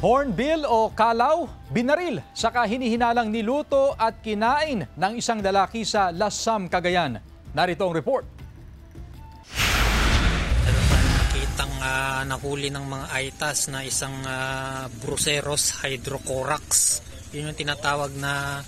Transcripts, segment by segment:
Hornbill o kalaw, binaril saka hinihinalang niluto at kinain ng isang lalaki sa Lasam, Cagayan. Narito ang report. Nakitang nahuli ng mga aitas na isang Bruceros hydrocorax. Yun yung tinatawag na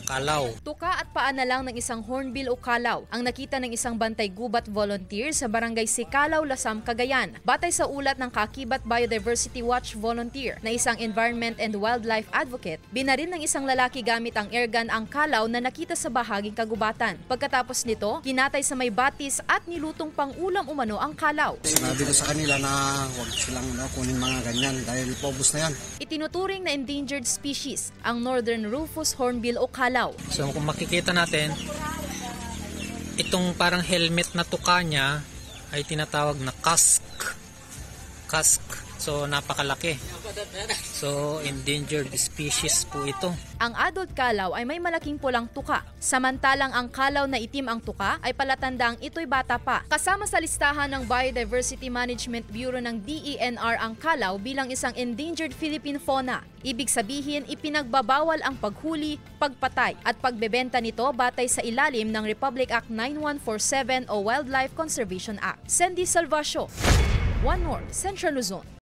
kalaw. Tuka at paa na lang ng isang hornbill o kalaw ang nakita ng isang bantay gubat volunteer sa barangay Sikalaw, Lasam, Cagayan. Batay sa ulat ng Kakibat Biodiversity Watch volunteer na isang environment and wildlife advocate, binaril ng isang lalaki gamit ang airgun ang kalaw na nakita sa bahaging kagubatan. Pagkatapos nito, kinatay sa may batis at nilutong pang-ulam umano ang kalaw. Sinabi ko sa kanila na huwag silang kunin mga ganyan dahil paubos na yan. Itinuturing na endangered species ang Northern Rufous hornbill o kalaw. So kung makikita natin, itong parang helmet na tuka niya ay tinatawag na kask. So napakalaki. So endangered species po ito. Ang adult kalaw ay may malaking pulang tuka. Samantalang ang kalaw na itim ang tuka ay palatandang ito'y bata pa. Kasama sa listahan ng Biodiversity Management Bureau ng DENR ang kalaw bilang isang endangered Philippine fauna. Ibig sabihin, ipinagbabawal ang paghuli, pagpatay at pagbebenta nito batay sa ilalim ng Republic Act 9147 o Wildlife Conservation Act. Sandy Salvacio, One North, Central Luzon.